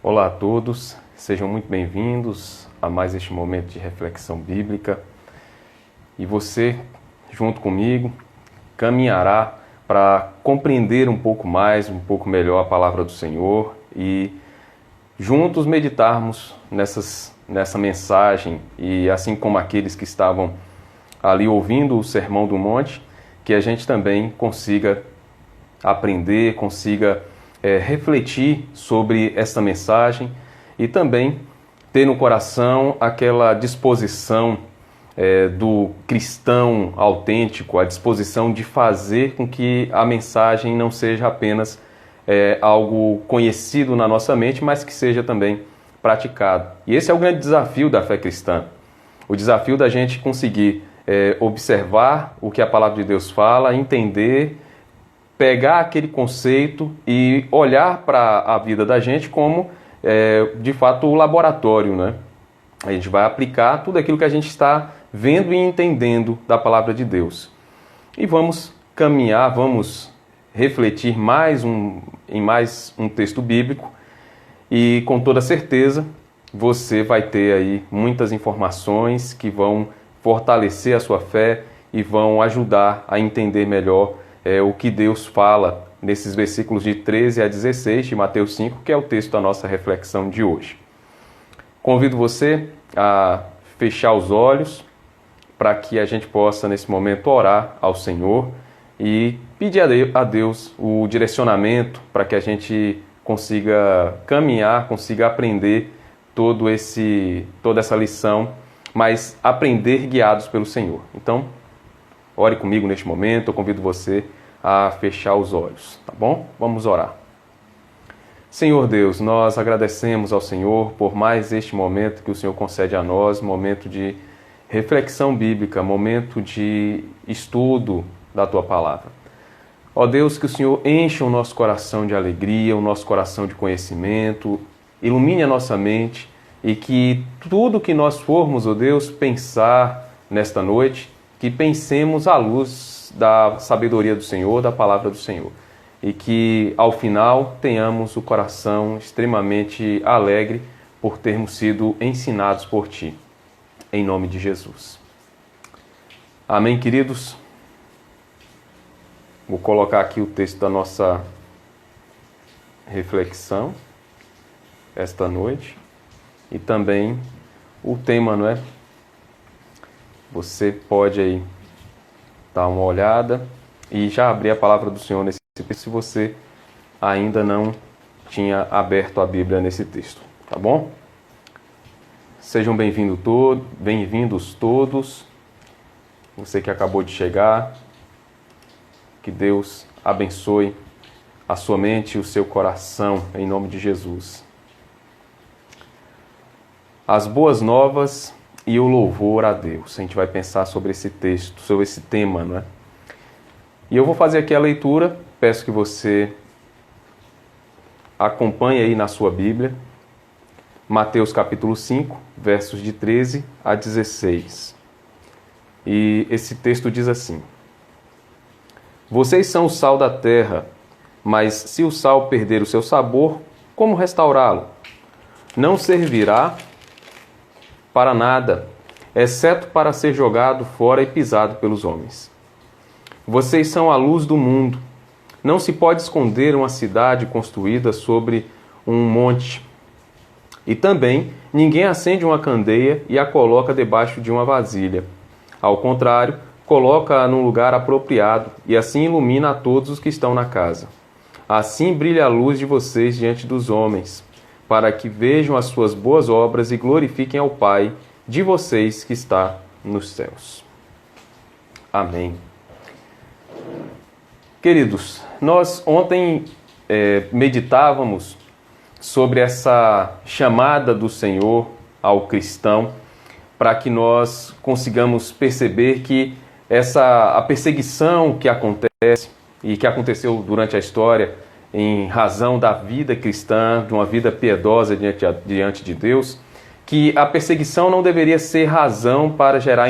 Olá a todos, sejam muito bem-vindos a mais este momento de reflexão bíblica. E você, junto comigo, caminhará para compreender um pouco mais, um pouco melhor a palavra do Senhor e juntos meditarmos nessa mensagem e assim como aqueles que estavam ali ouvindo o Sermão do Monte, que a gente também consiga aprender, consiga refletir sobre essa mensagem e também ter no coração aquela disposição do cristão autêntico, a disposição de fazer com que a mensagem não seja apenas algo conhecido na nossa mente, mas que seja também praticado. E esse é o grande desafio da fé cristã, o desafio da gente conseguir observar o que a palavra de Deus fala, entender, pegar aquele conceito e olhar para a vida da gente como, de fato, o laboratório, né? A gente vai aplicar tudo aquilo que a gente está vendo e entendendo da palavra de Deus. E vamos caminhar, vamos refletir em mais um texto bíblico e, com toda certeza, você vai ter aí muitas informações que vão fortalecer a sua fé e vão ajudar a entender melhor o que Deus fala nesses versículos de 13 a 16 de Mateus 5, que é o texto da nossa reflexão de hoje. Convido você a fechar os olhos para que a gente possa, nesse momento, orar ao Senhor e pedir a Deus o direcionamento para que a gente consiga caminhar, consiga aprender toda essa lição, mas aprender guiados pelo Senhor. Então, ore comigo neste momento, eu convido você a fechar os olhos, tá bom? Vamos orar. Senhor Deus, nós agradecemos ao Senhor por mais este momento que o Senhor concede a nós, momento de reflexão bíblica, momento de estudo da Tua Palavra. Ó Deus, que o Senhor encha o nosso coração de alegria, o nosso coração de conhecimento, ilumine a nossa mente e que tudo que nós formos, ó Deus, pensar nesta noite, que pensemos à luz da sabedoria do Senhor, da palavra do Senhor. E que, ao final, tenhamos o coração extremamente alegre por termos sido ensinados por Ti. Em nome de Jesus. Amém, queridos? Vou colocar aqui o texto da nossa reflexão esta noite. E também o tema, não é? Você pode aí dar uma olhada e já abrir a palavra do Senhor nesse texto, se você ainda não tinha aberto a Bíblia nesse texto, tá bom? Sejam bem-vindos todos, você que acabou de chegar, que Deus abençoe a sua mente e o seu coração, em nome de Jesus. As boas novas e o louvor a Deus. A gente vai pensar sobre esse texto, sobre esse tema, não é? E eu vou fazer aqui a leitura, peço que você acompanhe aí na sua Bíblia, Mateus capítulo 5, versos de 13 a 16. E esse texto diz assim: Vocês são o sal da terra, mas se o sal perder o seu sabor, como restaurá-lo? Não servirá para nada, exceto para ser jogado fora e pisado pelos homens. Vocês são a luz do mundo. Não se pode esconder uma cidade construída sobre um monte. E também, ninguém acende uma candeia e a coloca debaixo de uma vasilha. Ao contrário, coloca-a num lugar apropriado e assim ilumina a todos os que estão na casa. Assim brilha a luz de vocês diante dos homens, para que vejam as suas boas obras e glorifiquem ao Pai de vocês que está nos céus. Amém. Queridos, nós ontem meditávamos sobre essa chamada do Senhor ao cristão, para que nós consigamos perceber que a perseguição que acontece e que aconteceu durante a história em razão da vida cristã, de uma vida piedosa diante de Deus, que a perseguição não deveria ser razão para gerar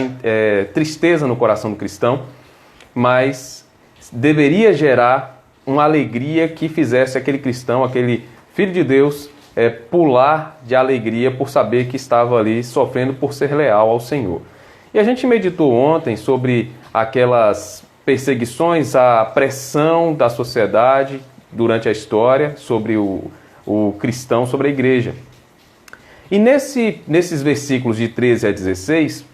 tristeza no coração do cristão, mas deveria gerar uma alegria que fizesse aquele cristão, aquele filho de Deus, pular de alegria por saber que estava ali sofrendo por ser leal ao Senhor. E a gente meditou ontem sobre aquelas perseguições, a pressão da sociedade durante a história sobre o cristão, sobre a igreja. E nesses versículos de 13 a 16,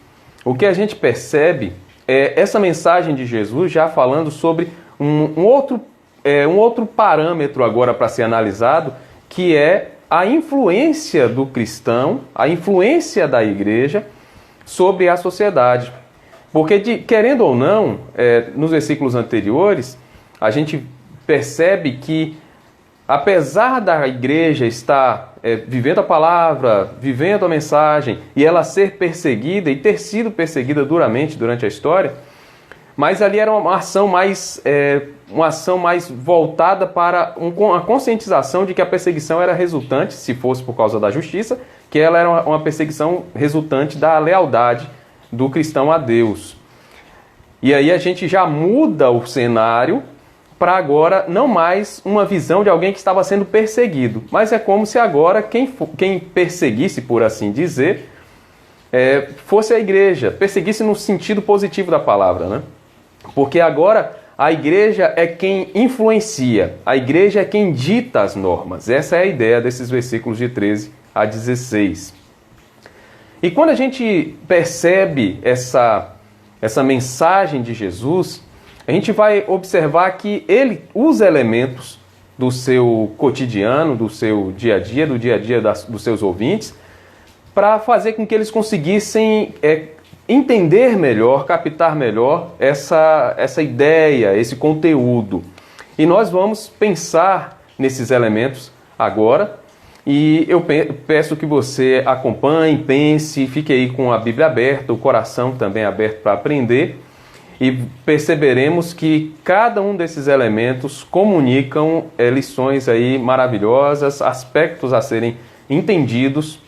o que a gente percebe é essa mensagem de Jesus já falando sobre um outro parâmetro agora para ser analisado, que é a influência do cristão, a influência da igreja sobre a sociedade. Porque, querendo ou não, nos versículos anteriores, a gente percebe que, apesar da igreja estar vivendo a palavra, vivendo a mensagem, e ela ser perseguida e ter sido perseguida duramente durante a história, mas ali era uma ação mais voltada para a conscientização de que a perseguição era resultante, se fosse por causa da justiça, que ela era uma perseguição resultante da lealdade do cristão a Deus. E aí a gente já muda o cenário para agora não mais uma visão de alguém que estava sendo perseguido, mas é como se agora quem perseguisse, por assim dizer, fosse a igreja, perseguisse no sentido positivo da palavra, né? Porque agora a igreja é quem influencia, a igreja é quem dita as normas. Essa é a ideia desses versículos de 13 a 16. E quando a gente percebe essa mensagem de Jesus, a gente vai observar que ele usa elementos do seu cotidiano, do seu dia a dia, do dia a dia dos seus ouvintes, para fazer com que eles conseguissem entender melhor, captar melhor essa ideia, esse conteúdo. E nós vamos pensar nesses elementos agora. E eu peço que você acompanhe, pense, fique aí com a Bíblia aberta, o coração também aberto para aprender. E perceberemos que cada um desses elementos comunicam lições aí maravilhosas, aspectos a serem entendidos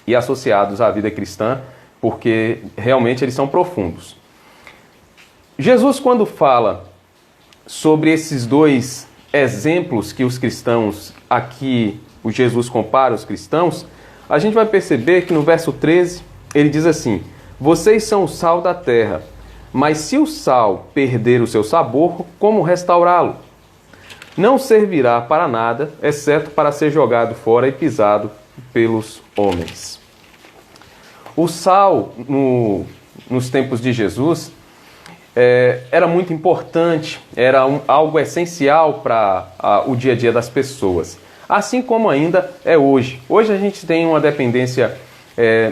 e associados à vida cristã, porque realmente eles são profundos. Jesus, quando fala sobre esses dois exemplos que os cristãos, aqui o Jesus compara os cristãos, a gente vai perceber que no verso 13 ele diz assim: vocês são o sal da terra, mas se o sal perder o seu sabor, como restaurá-lo? Não servirá para nada, exceto para ser jogado fora e pisado pelos homens. O sal, nos tempos de Jesus, era muito importante, era algo essencial para o dia a dia das pessoas, assim como ainda é hoje. Hoje a gente tem uma dependência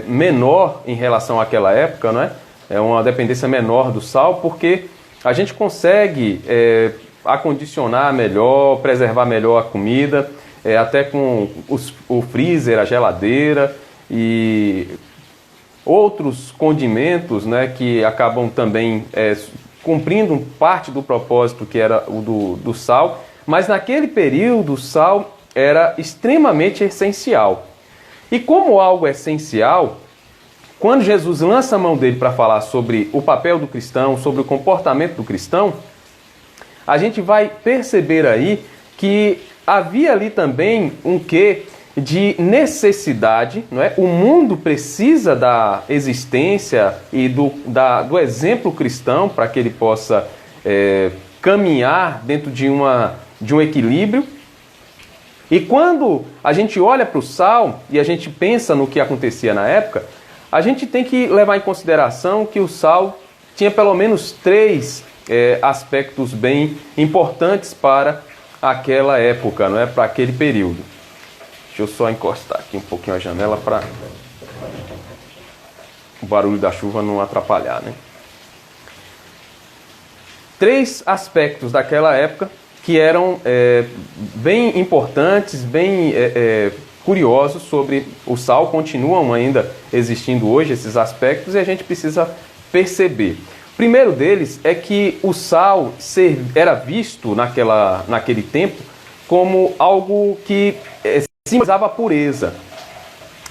menor em relação àquela época, não é? É uma dependência menor do sal, porque a gente consegue acondicionar melhor, preservar melhor a comida, até com o freezer, a geladeira e outros condimentos, né, que acabam também cumprindo parte do propósito que era o do sal, mas naquele período o sal era extremamente essencial. E como algo essencial, quando Jesus lança a mão dele para falar sobre o papel do cristão, sobre o comportamento do cristão, a gente vai perceber aí que havia ali também um quê de necessidade, não é? O mundo precisa da existência e do exemplo cristão para que ele possa caminhar dentro de um equilíbrio. E quando a gente olha para o sal e a gente pensa no que acontecia na época, a gente tem que levar em consideração que o sal tinha pelo menos 3 aspectos bem importantes para aquela época, não é? Para aquele período. Deixa eu só encostar aqui um pouquinho a janela para o barulho da chuva não atrapalhar, né? 3 aspectos daquela época que eram bem importantes, bem curiosos sobre o sal, continuam ainda existindo hoje esses aspectos e a gente precisa perceber. O primeiro deles é que o sal era visto naquele tempo como algo que simbolizava a pureza.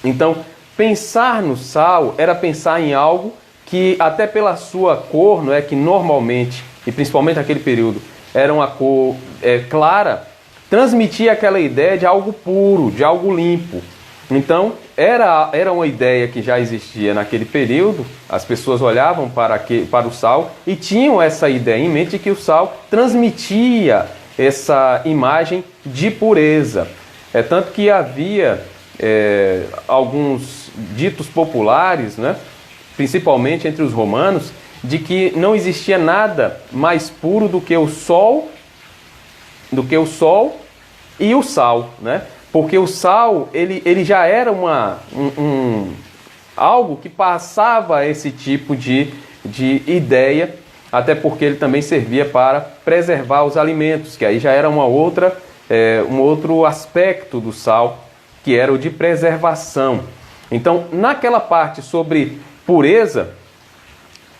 Então, pensar no sal era pensar em algo que, até pela sua cor, não é, que normalmente, e principalmente naquele período, era uma cor clara, transmitia aquela ideia de algo puro, de algo limpo. Então, era uma ideia que já existia naquele período, as pessoas olhavam para o sal e tinham essa ideia em mente de que o sal transmitia essa imagem de pureza. É tanto que havia alguns ditos populares, né, principalmente entre os romanos, de que não existia nada mais puro do que o sol e o sal, né? Porque o sal, ele já era algo que passava esse tipo de ideia, até porque ele também servia para preservar os alimentos, que aí já era um outro aspecto do sal, que era o de preservação. Então, naquela parte sobre pureza,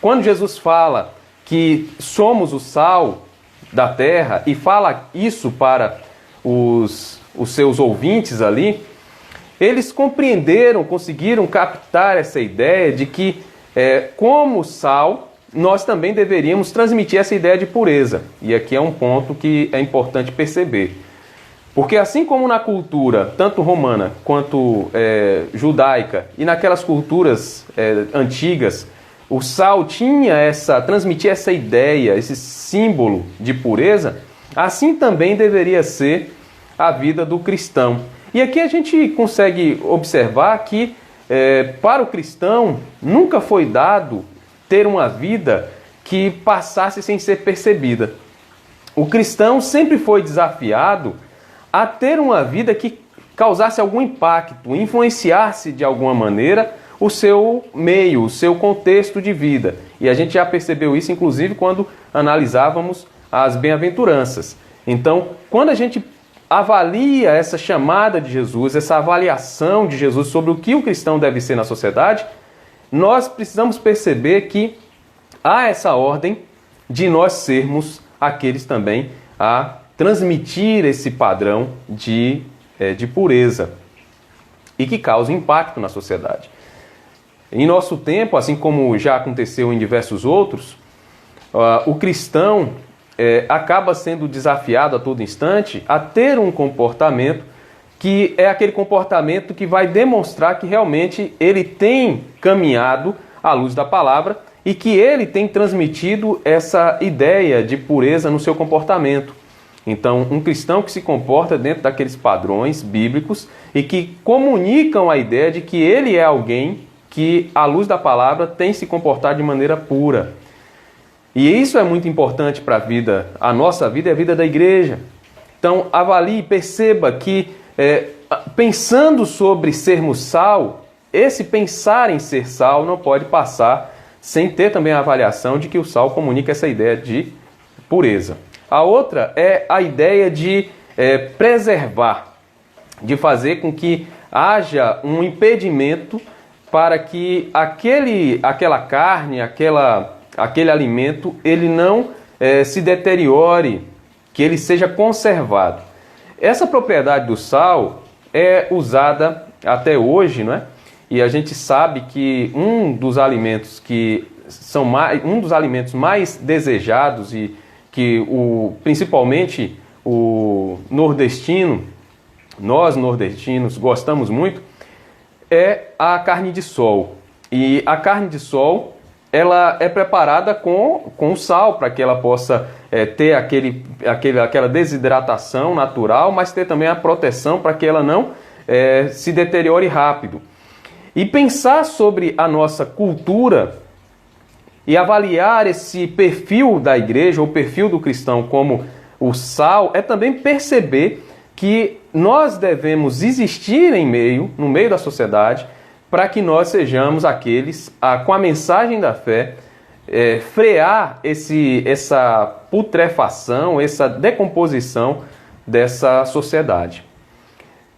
quando Jesus fala que somos o sal da terra e fala isso para os seus ouvintes ali, eles compreenderam, conseguiram captar essa ideia de que, como sal, nós também deveríamos transmitir essa ideia de pureza. E aqui é um ponto que é importante perceber. Porque assim como na cultura, tanto romana quanto judaica, e naquelas culturas antigas, o sal transmitia essa ideia, esse símbolo de pureza, assim também deveria ser a vida do cristão. E aqui a gente consegue observar que para o cristão nunca foi dado ter uma vida que passasse sem ser percebida. O cristão sempre foi desafiado a ter uma vida que causasse algum impacto, influenciasse de alguma maneira o seu meio, o seu contexto de vida. E a gente já percebeu isso, inclusive, quando analisávamos as bem-aventuranças. Então, quando a gente avalia essa chamada de Jesus, essa avaliação de Jesus sobre o que o cristão deve ser na sociedade, nós precisamos perceber que há essa ordem de nós sermos aqueles também a transmitir esse padrão de pureza e que causa impacto na sociedade. Em nosso tempo, assim como já aconteceu em diversos outros, o cristão acaba sendo desafiado a todo instante a ter um comportamento que é aquele comportamento que vai demonstrar que realmente ele tem caminhado à luz da palavra e que ele tem transmitido essa ideia de pureza no seu comportamento. Então, um cristão que se comporta dentro daqueles padrões bíblicos e que comunicam a ideia de que ele é alguém que, à luz da palavra, tem se comportado de maneira pura. E isso é muito importante para a nossa vida e a vida da igreja. Então, avalie e perceba que, pensando sobre sermos sal, esse pensar em ser sal não pode passar sem ter também a avaliação de que o sal comunica essa ideia de pureza. A outra é a ideia de preservar, de fazer com que haja um impedimento para que aquela carne, aquele alimento, ele não se deteriore, que ele seja conservado. Essa propriedade do sal é usada até hoje, não é? E a gente sabe que um dos alimentos mais desejados e que principalmente nós nordestinos gostamos muito, é a carne de sol. E a carne de sol, ela é preparada com sal para que ela possa ter aquela desidratação natural, mas ter também a proteção para que ela não se deteriore rápido. E pensar sobre a nossa cultura e avaliar esse perfil da igreja, ou perfil do cristão como o sal, é também perceber que nós devemos existir no meio da sociedade, para que nós sejamos aqueles, com a mensagem da fé, frear essa putrefação, essa decomposição dessa sociedade.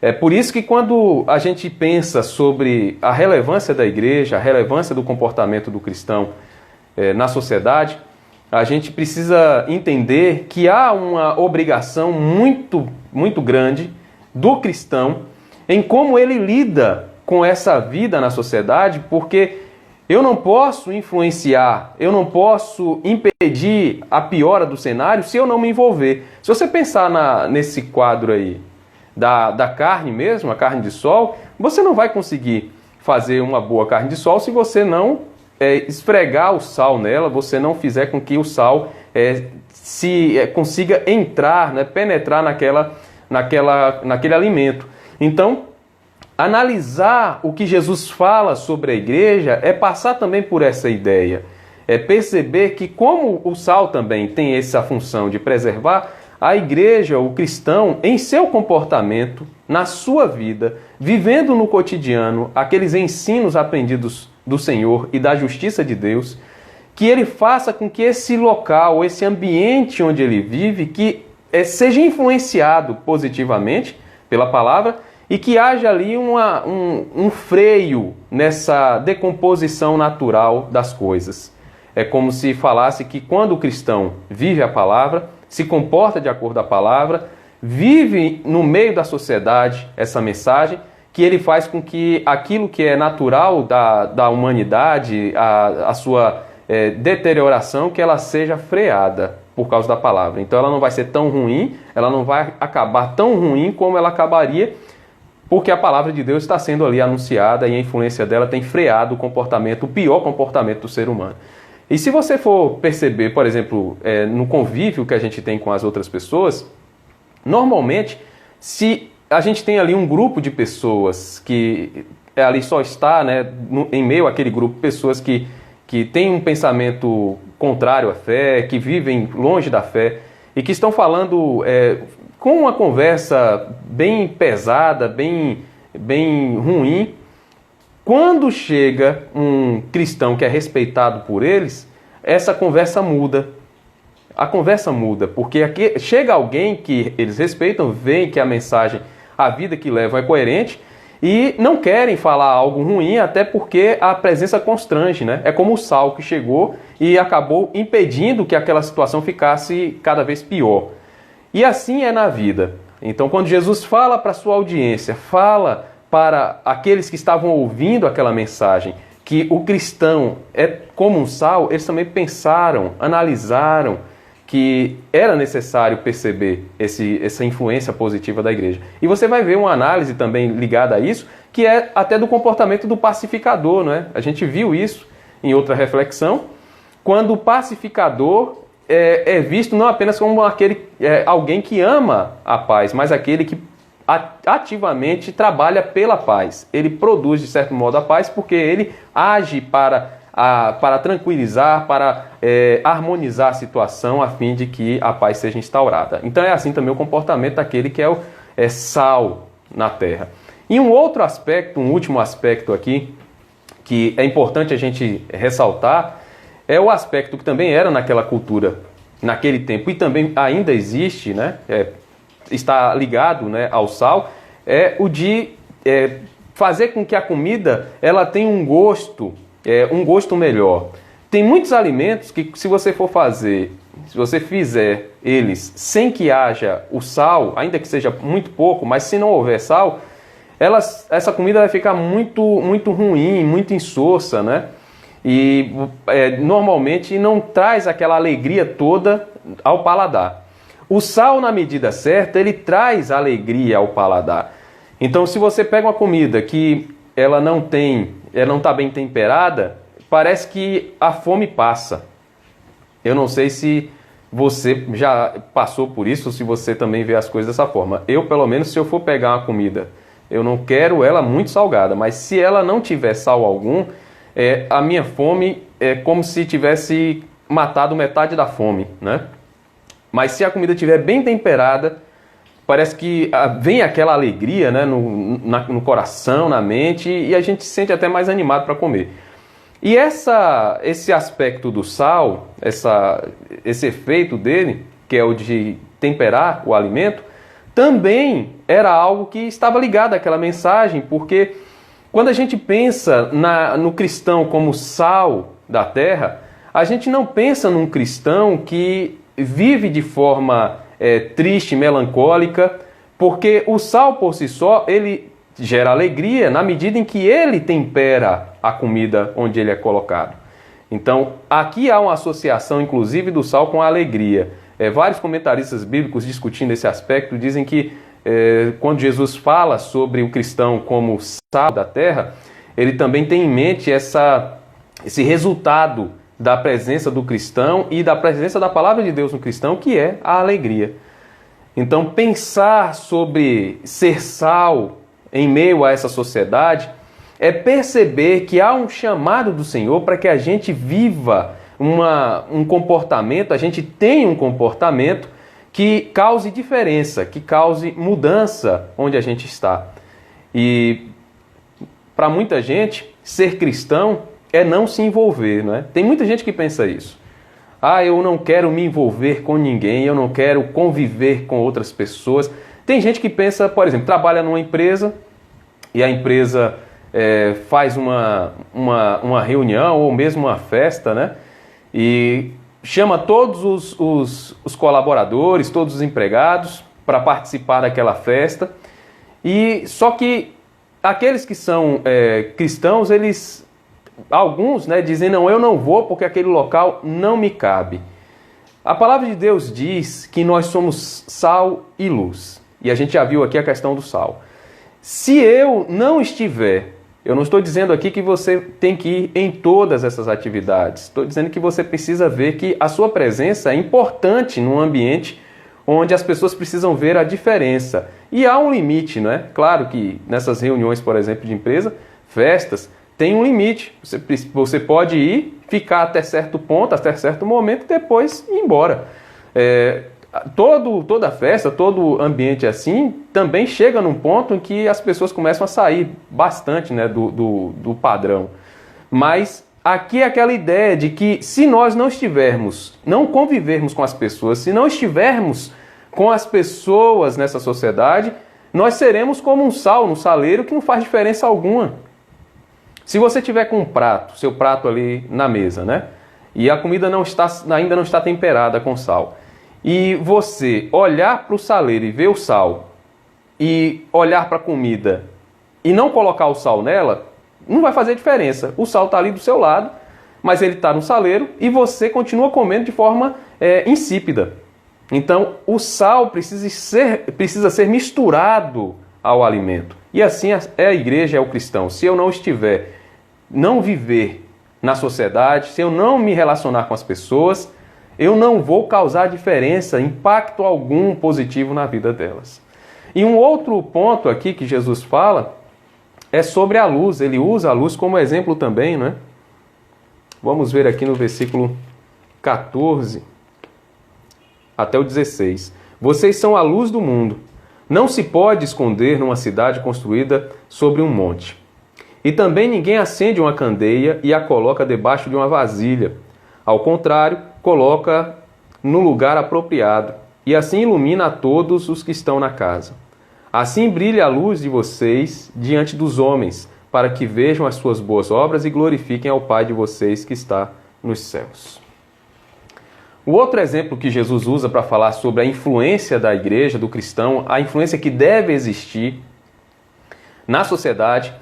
É por isso que quando a gente pensa sobre a relevância da igreja, a relevância do comportamento do cristão na sociedade, a gente precisa entender que há uma obrigação muito, muito grande do cristão em como ele lida com essa vida na sociedade, porque Eu não posso influenciar, eu não posso impedir a piora do cenário se eu não me envolver. Se você pensar nesse quadro aí da carne mesmo, a carne de sol, você não vai conseguir fazer uma boa carne de sol se você não esfregar o sal nela, você não fizer com que o sal consiga entrar, né, penetrar naquele alimento. Então, analisar o que Jesus fala sobre a igreja é passar também por essa ideia. É perceber que, como o sal também tem essa função de preservar, a igreja, o cristão, em seu comportamento, na sua vida, vivendo no cotidiano aqueles ensinos aprendidos do Senhor e da justiça de Deus, que ele faça com que esse local, esse ambiente onde ele vive, que seja influenciado positivamente pela palavra, e que haja ali um freio nessa decomposição natural das coisas. É como se falasse que quando o cristão vive a palavra, se comporta de acordo com a palavra, vive no meio da sociedade essa mensagem, que ele faz com que aquilo que é natural da humanidade, a sua deterioração, que ela seja freada por causa da palavra. Então ela não vai ser tão ruim, ela não vai acabar tão ruim como ela acabaria, porque a palavra de Deus está sendo ali anunciada e a influência dela tem freado o pior comportamento do ser humano. E se você for perceber, por exemplo, no convívio que a gente tem com as outras pessoas, normalmente, se a gente tem ali um grupo de pessoas que ali só está, né, em meio àquele grupo, pessoas que têm um pensamento contrário à fé, que vivem longe da fé e que estão falando com uma conversa bem pesada, bem ruim, quando chega um cristão que é respeitado por eles, essa conversa muda. A conversa muda, porque aqui chega alguém que eles respeitam, veem que a mensagem, a vida que levam é coerente e não querem falar algo ruim, até porque a presença constrange, né? É como o sal que chegou e acabou impedindo que aquela situação ficasse cada vez pior. E assim é na vida. Então, quando Jesus fala para a sua audiência, fala para aqueles que estavam ouvindo aquela mensagem, que o cristão é como um sal, eles também pensaram, analisaram que era necessário perceber essa influência positiva da igreja. E você vai ver uma análise também ligada a isso, que é até do comportamento do pacificador, não é? A gente viu isso em outra reflexão, quando o pacificador é visto não apenas como alguém que ama a paz, mas aquele que ativamente trabalha pela paz. Ele produz, de certo modo, a paz porque ele age para tranquilizar, para harmonizar a situação a fim de que a paz seja instaurada. Então é assim também o comportamento daquele que é sal na terra. E um outro aspecto, um último aspecto aqui, que é importante a gente ressaltar, é o aspecto que também era naquela cultura, naquele tempo, e também ainda existe, né? Está ligado, né, ao sal, é o de fazer com que a comida ela tenha um gosto melhor. Tem muitos alimentos que se você fizer eles sem que haja o sal, ainda que seja muito pouco, mas se não houver sal, essa comida vai ficar muito, muito ruim, muito insossa, né? E normalmente não traz aquela alegria toda ao paladar. O sal, na medida certa, ele traz alegria ao paladar. Então, se você pega uma comida que ela não está bem temperada, parece que a fome passa. Eu não sei se você já passou por isso, ou se você também vê as coisas dessa forma. Eu, pelo menos, se eu for pegar uma comida, eu não quero ela muito salgada, mas se ela não tiver sal algum, a minha fome é como se tivesse matado metade da fome, né? Mas se a comida estiver bem temperada, parece que vem aquela alegria, né, no coração, na mente, e a gente se sente até mais animado para comer. E esse aspecto do sal, esse efeito dele, que é o de temperar o alimento, também era algo que estava ligado àquela mensagem, porque quando a gente pensa no cristão como sal da terra, a gente não pensa num cristão que vive de forma triste, melancólica, porque o sal por si só, ele gera alegria na medida em que ele tempera a comida onde ele é colocado. Então, aqui há uma associação, inclusive, do sal com a alegria. Vários comentaristas bíblicos discutindo esse aspecto dizem que quando Jesus fala sobre o cristão como sal da terra, ele também tem em mente esse resultado da presença do cristão e da presença da palavra de Deus no cristão, que é a alegria. Então, pensar sobre ser sal em meio a essa sociedade é perceber que há um chamado do Senhor para que a gente viva um comportamento, a gente tenha um comportamento que cause diferença, que cause mudança onde a gente está. E para muita gente, ser cristão é não se envolver, não é? Tem muita gente que pensa isso. Eu não quero me envolver com ninguém, eu não quero conviver com outras pessoas. Tem gente que pensa, por exemplo, trabalha numa empresa e a empresa faz uma reunião ou mesmo uma festa, né? E chama todos os colaboradores, todos os empregados para participar daquela festa. E só que aqueles que são cristãos, alguns, né, dizem, não, eu não vou porque aquele local não me cabe. A palavra de Deus diz que nós somos sal e luz. E a gente já viu aqui a questão do sal. Se eu não estiver, eu não estou dizendo aqui que você tem que ir em todas essas atividades. Estou dizendo que você precisa ver que a sua presença é importante num ambiente onde as pessoas precisam ver a diferença. E há um limite, não é? Claro que nessas reuniões, por exemplo, de empresa, festas, tem um limite. Você pode ir, ficar até certo ponto, até certo momento, e depois ir embora. Toda festa, todo ambiente assim, também chega num ponto em que as pessoas começam a sair bastante, né, do padrão. Mas aqui é aquela ideia de que se nós não convivermos com as pessoas, se não estivermos com as pessoas nessa sociedade, nós seremos como um sal no saleiro que não faz diferença alguma. Se você tiver com seu prato ali na mesa, né? E a comida ainda não está temperada com sal, e você olhar para o saleiro e ver o sal, e olhar para a comida e não colocar o sal nela, não vai fazer diferença. O sal está ali do seu lado, mas ele está no saleiro e você continua comendo de forma insípida. Então, o sal precisa ser misturado ao alimento. E assim é a igreja, é o cristão. Se eu não viver na sociedade, se eu não me relacionar com as pessoas, eu não vou causar diferença, impacto algum positivo na vida delas. E um outro ponto aqui que Jesus fala é sobre a luz. Ele usa a luz como exemplo também, né? Vamos ver aqui no versículo 14 até o 16. Vocês são a luz do mundo. Não se pode esconder numa cidade construída sobre um monte. E também ninguém acende uma candeia e a coloca debaixo de uma vasilha. Ao contrário, coloca no lugar apropriado, e assim ilumina a todos os que estão na casa. Assim brilha a luz de vocês diante dos homens, para que vejam as suas boas obras e glorifiquem ao Pai de vocês que está nos céus. O outro exemplo que Jesus usa para falar sobre a influência da igreja, do cristão, a influência que deve existir na sociedade,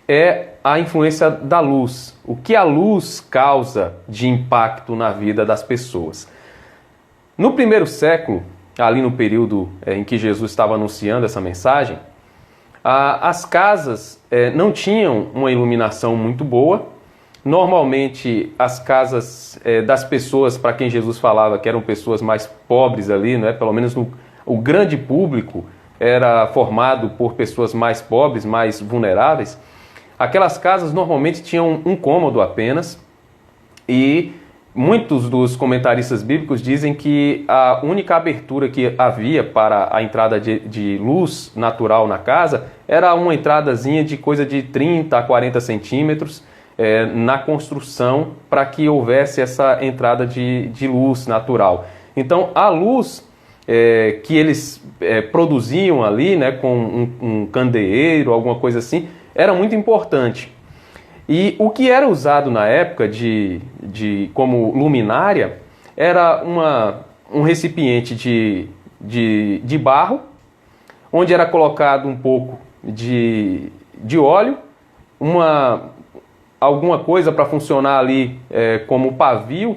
é a influência da luz. O que a luz causa de impacto na vida das pessoas. No primeiro século, ali no período em que Jesus estava anunciando essa mensagem, as casas não tinham uma iluminação muito boa. Normalmente, as casas das pessoas para quem Jesus falava, que eram pessoas mais pobres ali, né? Pelo menos o grande público era formado por pessoas mais pobres, mais vulneráveis. Aquelas casas normalmente tinham um cômodo apenas, e muitos dos comentaristas bíblicos dizem que a única abertura que havia para a entrada de luz natural na casa era uma entradazinha de coisa de 30 a 40 centímetros na construção, para que houvesse essa entrada de luz natural. Então a luz que eles produziam ali, né, com um candeeiro, alguma coisa assim, era muito importante. E o que era usado na época como luminária era um recipiente de barro, onde era colocado um pouco de óleo, alguma coisa para funcionar ali como pavio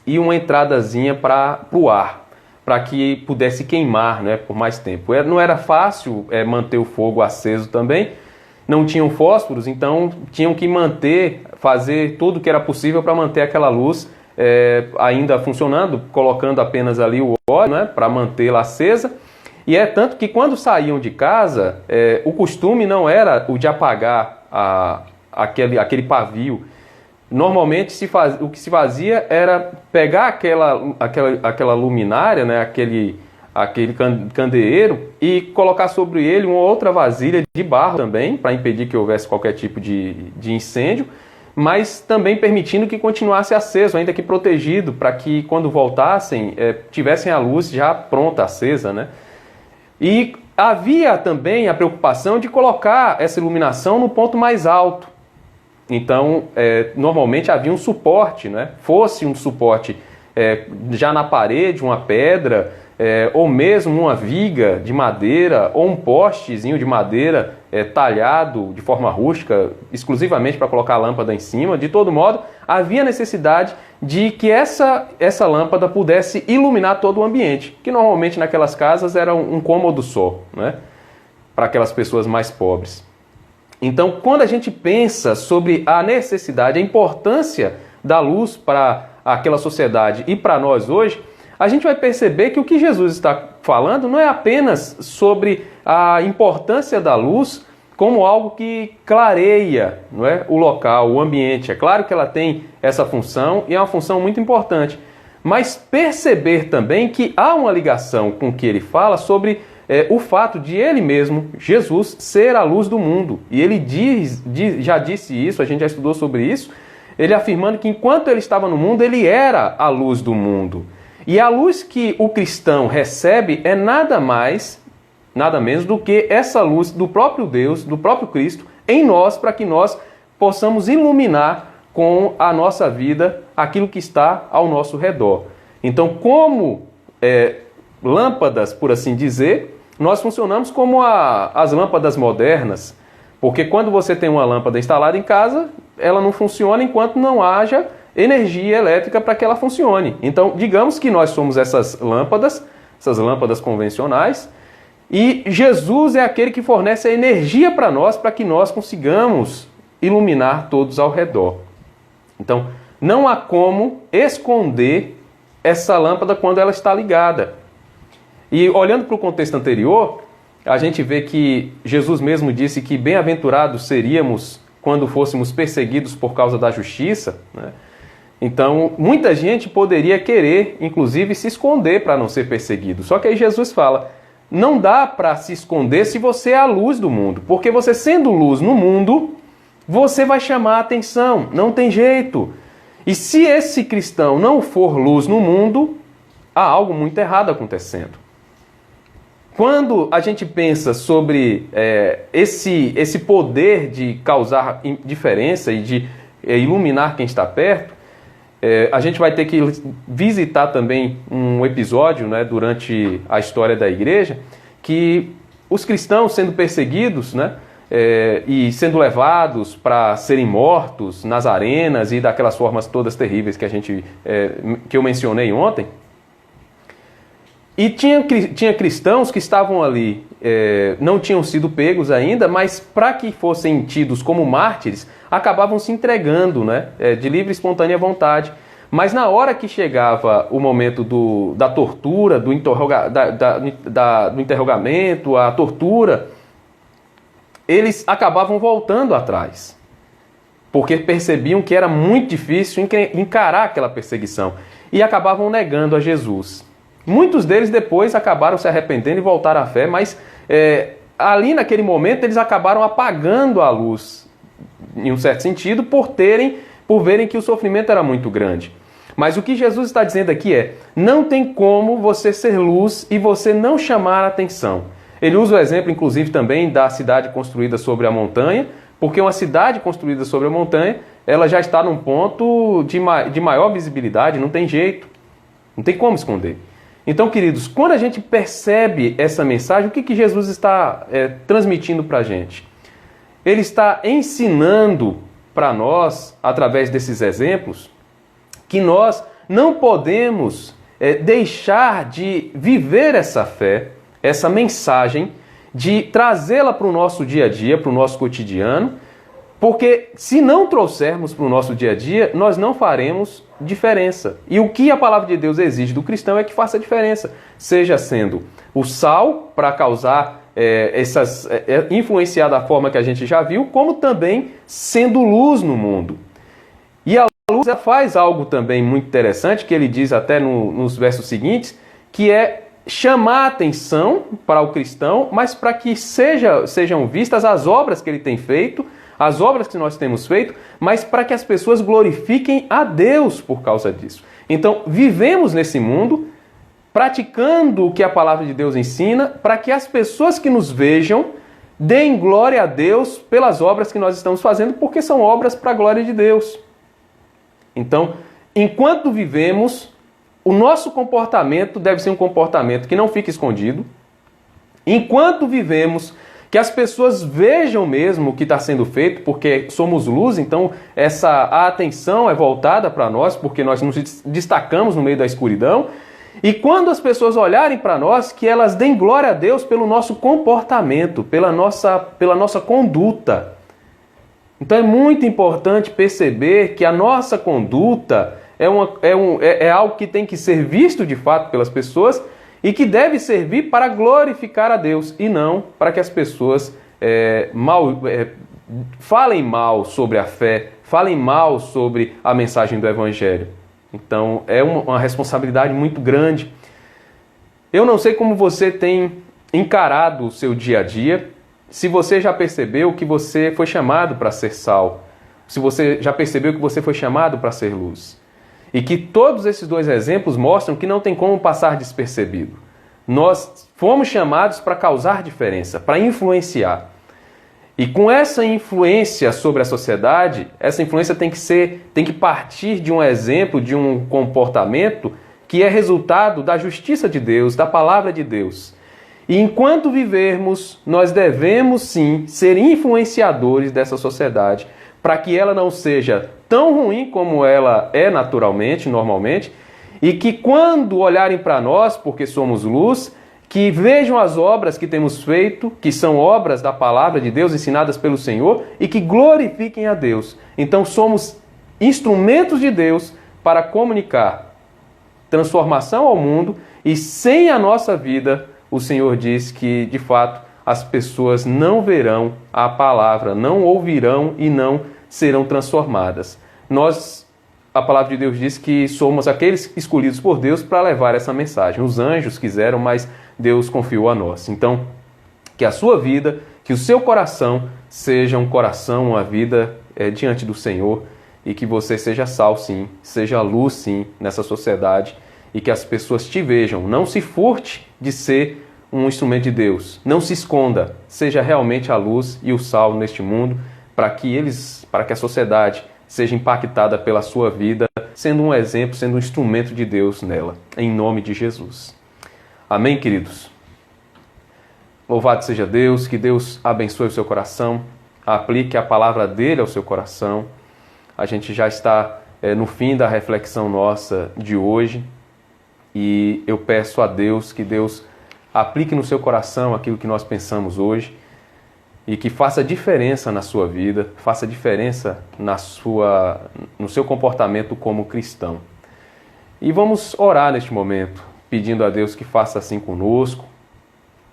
e uma entradazinha para o ar, para que pudesse queimar, né, por mais tempo. Não era fácil manter o fogo aceso também, não tinham fósforos, então tinham que fazer tudo o que era possível para manter aquela luz ainda funcionando, colocando apenas ali o óleo, né, para mantê-la acesa. E é tanto que quando saíam de casa, o costume não era o de apagar aquele pavio. Normalmente o que se fazia era pegar aquela luminária, né, aquele candeeiro, e colocar sobre ele uma outra vasilha de barro também, para impedir que houvesse qualquer tipo de incêndio, mas também permitindo que continuasse aceso, ainda que protegido, para que quando voltassem tivessem a luz já pronta, acesa, né? E havia também a preocupação de colocar essa iluminação no ponto mais alto. Então, normalmente havia um suporte, né? Fosse um suporte já na parede, uma pedra, ou mesmo uma viga de madeira, ou um postezinho de madeira talhado de forma rústica, exclusivamente para colocar a lâmpada em cima. De todo modo, havia necessidade de que essa lâmpada pudesse iluminar todo o ambiente, que normalmente naquelas casas era um cômodo só, né? Para aquelas pessoas mais pobres. Então, quando a gente pensa sobre a necessidade, a importância da luz para aquela sociedade e para nós hoje, a gente vai perceber que o que Jesus está falando não é apenas sobre a importância da luz como algo que clareia, não é, o local, o ambiente. É claro que ela tem essa função e é uma função muito importante, mas perceber também que há uma ligação com o que ele fala sobre o fato de ele mesmo, Jesus, ser a luz do mundo. E ele já disse isso, a gente já estudou sobre isso, ele afirmando que enquanto ele estava no mundo, ele era a luz do mundo. E a luz que o cristão recebe é nada mais, nada menos do que essa luz do próprio Deus, do próprio Cristo, em nós, para que nós possamos iluminar com a nossa vida aquilo que está ao nosso redor. Então, como lâmpadas, por assim dizer, nós funcionamos como as lâmpadas modernas, porque quando você tem uma lâmpada instalada em casa, ela não funciona enquanto não haja energia elétrica para que ela funcione. Então, digamos que nós somos essas lâmpadas convencionais, e Jesus é aquele que fornece a energia para nós, para que nós consigamos iluminar todos ao redor. Então, não há como esconder essa lâmpada quando ela está ligada. E olhando para o contexto anterior, a gente vê que Jesus mesmo disse que bem-aventurados seríamos quando fôssemos perseguidos por causa da justiça, né? Então, muita gente poderia querer, inclusive, se esconder para não ser perseguido. Só que aí Jesus fala, não dá para se esconder se você é a luz do mundo. Porque você sendo luz no mundo, você vai chamar a atenção, não tem jeito. E se esse cristão não for luz no mundo, há algo muito errado acontecendo. Quando a gente pensa sobre esse poder de causar diferença e de iluminar quem está perto, a gente vai ter que visitar também um episódio, né, durante a história da igreja, que os cristãos sendo perseguidos, né, e sendo levados para serem mortos nas arenas e daquelas formas todas terríveis que eu mencionei ontem. E tinha cristãos que estavam ali, não tinham sido pegos ainda, mas para que fossem tidos como mártires, acabavam se entregando, né, de livre e espontânea vontade. Mas na hora que chegava o momento da tortura, do interrogamento, a tortura, eles acabavam voltando atrás, porque percebiam que era muito difícil encarar aquela perseguição e acabavam negando a Jesus. Muitos deles depois acabaram se arrependendo e voltaram à fé, mas ali naquele momento eles acabaram apagando a luz, em um certo sentido, por verem que o sofrimento era muito grande. Mas o que Jesus está dizendo aqui não tem como você ser luz e você não chamar a atenção. Ele usa o exemplo, inclusive, também da cidade construída sobre a montanha, porque uma cidade construída sobre a montanha, ela já está num ponto de maior visibilidade, não tem jeito, não tem como esconder. Então, queridos, quando a gente percebe essa mensagem, o que Jesus está transmitindo para a gente? Ele está ensinando para nós, através desses exemplos, que nós não podemos deixar de viver essa fé, essa mensagem, de trazê-la para o nosso dia a dia, para o nosso cotidiano, porque se não trouxermos para o nosso dia a dia, nós não faremos diferença. E o que a palavra de Deus exige do cristão é que faça diferença, seja sendo o sal para causar influenciar da forma que a gente já viu, como também sendo luz no mundo. E a luz faz algo também muito interessante, que ele diz até nos versos seguintes, que é chamar a atenção para o cristão, mas para que sejam vistas as obras que ele tem feito, as obras que nós temos feito, mas para que as pessoas glorifiquem a Deus por causa disso. Então, vivemos nesse mundo, praticando o que a palavra de Deus ensina, para que as pessoas que nos vejam deem glória a Deus pelas obras que nós estamos fazendo, porque são obras para a glória de Deus. Então, enquanto vivemos, o nosso comportamento deve ser um comportamento que não fique escondido. Enquanto vivemos, que as pessoas vejam mesmo o que está sendo feito, porque somos luz, então a atenção é voltada para nós, porque nós nos destacamos no meio da escuridão. E quando as pessoas olharem para nós, que elas deem glória a Deus pelo nosso comportamento, pela nossa conduta. Então é muito importante perceber que a nossa conduta é algo que tem que ser visto de fato pelas pessoas e que deve servir para glorificar a Deus e não para que as pessoas falem mal sobre a fé, falem mal sobre a mensagem do Evangelho. Então é uma responsabilidade muito grande. Eu não sei como você tem encarado o seu dia a dia, se você já percebeu que você foi chamado para ser sal, se você já percebeu que você foi chamado para ser luz. E que todos esses dois exemplos mostram que não tem como passar despercebido. Nós fomos chamados para causar diferença, para influenciar. E com essa influência sobre a sociedade, essa influência tem que partir de um exemplo, de um comportamento que é resultado da justiça de Deus, da palavra de Deus. E enquanto vivermos, nós devemos sim ser influenciadores dessa sociedade, para que ela não seja tão ruim como ela é naturalmente, normalmente, e que quando olharem para nós, porque somos luz, que vejam as obras que temos feito, que são obras da palavra de Deus ensinadas pelo Senhor, e que glorifiquem a Deus. Então somos instrumentos de Deus para comunicar transformação ao mundo, e sem a nossa vida, o Senhor diz que, de fato, as pessoas não verão a palavra, não ouvirão e não serão transformadas. A palavra de Deus diz que somos aqueles escolhidos por Deus para levar essa mensagem. Os anjos quiseram, mas Deus confiou a nós. Então, que a sua vida, que o seu coração seja um coração, uma vida diante do Senhor, e que você seja sal sim, seja luz sim nessa sociedade, e que as pessoas te vejam. Não se furte de ser um instrumento de Deus. Não se esconda. Seja realmente a luz e o sal neste mundo, para que a sociedade seja impactada pela sua vida, sendo um exemplo, sendo um instrumento de Deus nela. Em nome de Jesus. Amém, queridos? Louvado seja Deus, que Deus abençoe o seu coração, aplique a palavra dele ao seu coração. A gente já está no fim da reflexão nossa de hoje e eu peço a Deus que Deus aplique no seu coração aquilo que nós pensamos hoje e que faça diferença na sua vida, faça diferença no seu comportamento como cristão. E vamos orar neste momento, pedindo a Deus que faça assim conosco,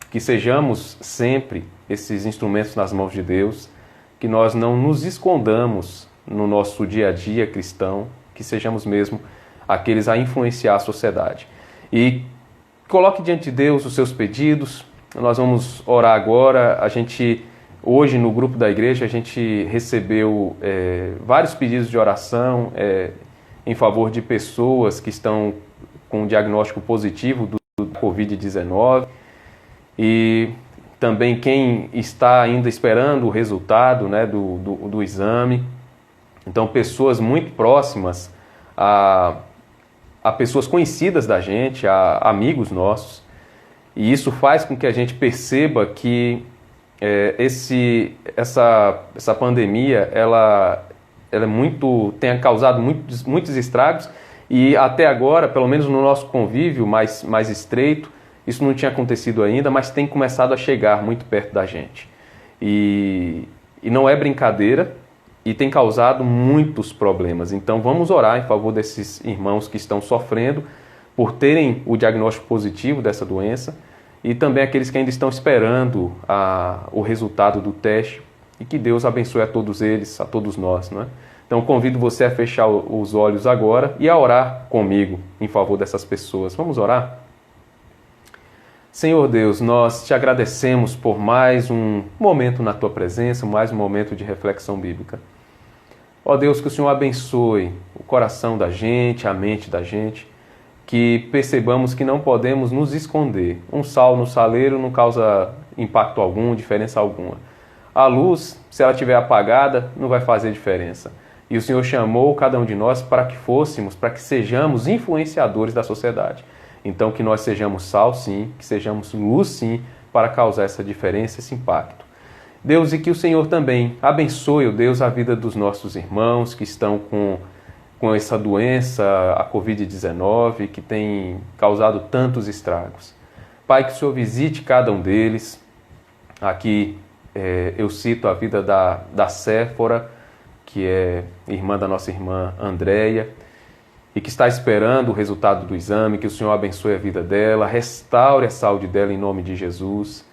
que sejamos sempre esses instrumentos nas mãos de Deus, que nós não nos escondamos no nosso dia a dia cristão, que sejamos mesmo aqueles a influenciar a sociedade. E coloque diante de Deus os seus pedidos. Nós vamos orar agora. Hoje no grupo da igreja a gente recebeu vários pedidos de oração em favor de pessoas que estão com um diagnóstico positivo do Covid-19 e também quem está ainda esperando o resultado, né, do exame. Então pessoas muito próximas a pessoas conhecidas da gente, a amigos nossos. E isso faz com que a gente perceba que essa pandemia ela tenha causado muitos estragos, e até agora, pelo menos no nosso convívio mais estreito, isso não tinha acontecido ainda, mas tem começado a chegar muito perto da gente. E não é brincadeira, e tem causado muitos problemas. Então vamos orar em favor desses irmãos que estão sofrendo por terem o diagnóstico positivo dessa doença, e também aqueles que ainda estão esperando o resultado do teste, e que Deus abençoe a todos eles, a todos nós, não é? Então convido você a fechar os olhos agora e a orar comigo em favor dessas pessoas. Vamos orar? Senhor Deus, nós te agradecemos por mais um momento na Tua presença, mais um momento de reflexão bíblica. Ó Deus, que o Senhor abençoe o coração da gente, a mente da gente, que percebamos que não podemos nos esconder. Um sal no saleiro não causa impacto algum, diferença alguma. A luz, se ela estiver apagada, não vai fazer diferença. E o Senhor chamou cada um de nós para que sejamos influenciadores da sociedade. Então, que nós sejamos sal, sim, que sejamos luz, sim, para causar essa diferença, esse impacto. Deus, e que o Senhor também abençoe, ó Deus, a vida dos nossos irmãos que estão com essa doença, a Covid-19, que tem causado tantos estragos. Pai, que o Senhor visite cada um deles. Aqui eu cito a vida da Séfora, que é irmã da nossa irmã Andréia, e que está esperando o resultado do exame. Que o Senhor abençoe a vida dela, restaure a saúde dela em nome de Jesus.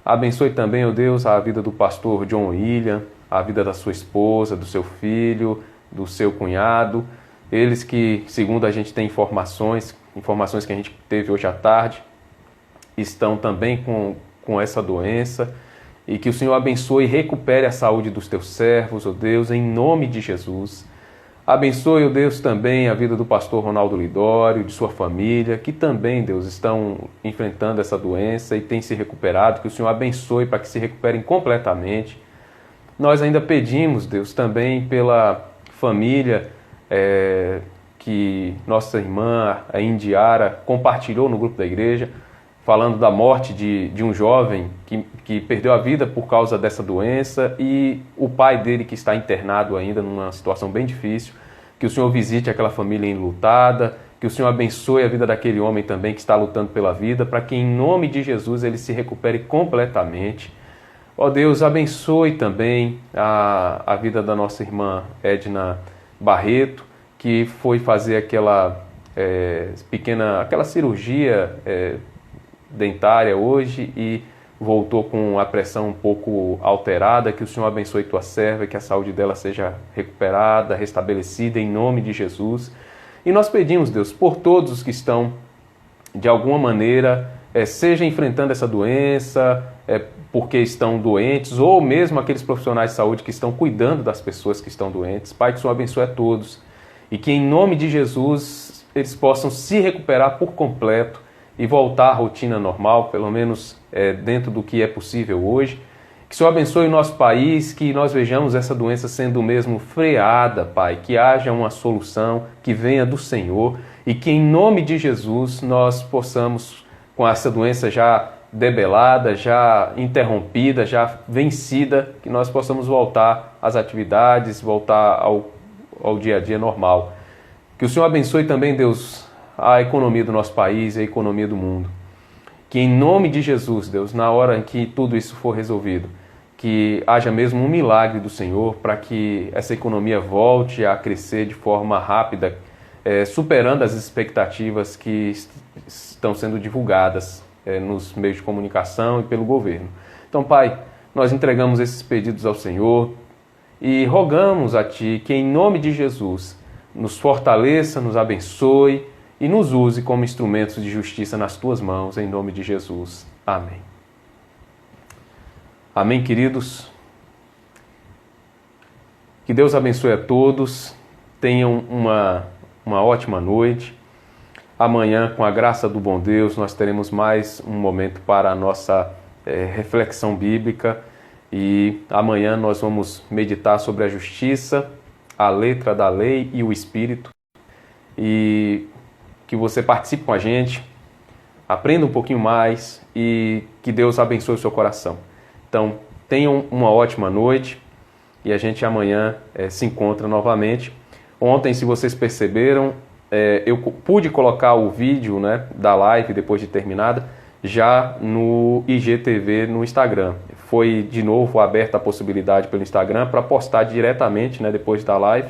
Abençoe também, ó Deus, a vida do pastor John William, a vida da sua esposa, do seu filho, do seu cunhado. Eles que, segundo a gente tem informações que a gente teve hoje à tarde, estão também com essa doença. E que o Senhor abençoe e recupere a saúde dos teus servos, ó Deus, em nome de Jesus. Abençoe, ó Deus, também a vida do pastor Ronaldo Lidório, de sua família, que também, Deus, estão enfrentando essa doença e têm se recuperado. Que o Senhor abençoe para que se recuperem completamente. Nós ainda pedimos, Deus, também pela família que nossa irmã, a Indiara, compartilhou no grupo da igreja, falando da morte de um jovem que perdeu a vida por causa dessa doença, e o pai dele que está internado ainda numa situação bem difícil. Que o Senhor visite aquela família enlutada, que o Senhor abençoe a vida daquele homem também que está lutando pela vida, para que em nome de Jesus ele se recupere completamente. Ó Deus, abençoe também a vida da nossa irmã Edna Barreto, que foi fazer aquela cirurgia dentária hoje e voltou com a pressão um pouco alterada. Que o Senhor abençoe tua serva, que a saúde dela seja recuperada, restabelecida em nome de Jesus. E nós pedimos, Deus, por todos os que estão de alguma maneira, seja enfrentando essa doença, porque estão doentes, ou mesmo aqueles profissionais de saúde que estão cuidando das pessoas que estão doentes. Pai, que o Senhor abençoe a todos e que em nome de Jesus eles possam se recuperar por completo e voltar à rotina normal, pelo menos dentro do que é possível hoje. Que o Senhor abençoe o nosso país, que nós vejamos essa doença sendo mesmo freada, Pai, que haja uma solução que venha do Senhor e que em nome de Jesus nós possamos, com essa doença já debelada, já interrompida, já vencida, que nós possamos voltar às atividades, voltar ao dia a dia normal. Que o Senhor abençoe também, Deus, a economia do nosso país e a economia do mundo. Que em nome de Jesus, Deus, na hora em que tudo isso for resolvido, que haja mesmo um milagre do Senhor para que essa economia volte a crescer de forma rápida, superando as expectativas que estão sendo divulgadas nos meios de comunicação e pelo governo. Então, Pai, nós entregamos esses pedidos ao Senhor e rogamos a Ti que, em nome de Jesus, nos fortaleça, nos abençoe e nos use como instrumentos de justiça nas Tuas mãos, em nome de Jesus. Amém. Amém, queridos. Que Deus abençoe a todos. Tenham uma ótima noite. Amanhã, com a graça do bom Deus, nós teremos mais um momento para a nossa reflexão bíblica. E amanhã nós vamos meditar sobre a justiça, a letra da lei e o Espírito. E que você participe com a gente, aprenda um pouquinho mais e que Deus abençoe o seu coração. Então, tenham uma ótima noite e a gente amanhã se encontra novamente. Ontem, se vocês perceberam, eu pude colocar o vídeo, né, da live depois de terminada já no IGTV no Instagram. Foi de novo aberta a possibilidade pelo Instagram para postar diretamente, né, depois da live.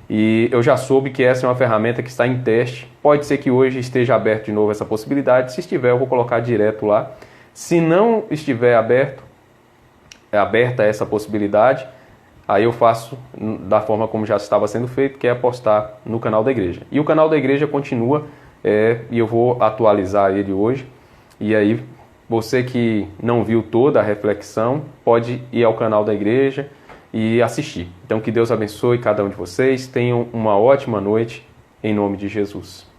E eu já soube que essa é uma ferramenta que está em teste. Pode ser que hoje esteja aberto de novo essa possibilidade. Se estiver, eu vou colocar direto lá. Se não estiver aberta essa possibilidade, aí eu faço da forma como já estava sendo feito, que é postar no canal da igreja. E o canal da igreja continua, e eu vou atualizar ele hoje. E aí, você que não viu toda a reflexão, pode ir ao canal da igreja e assistir. Então, que Deus abençoe cada um de vocês. Tenham uma ótima noite, em nome de Jesus.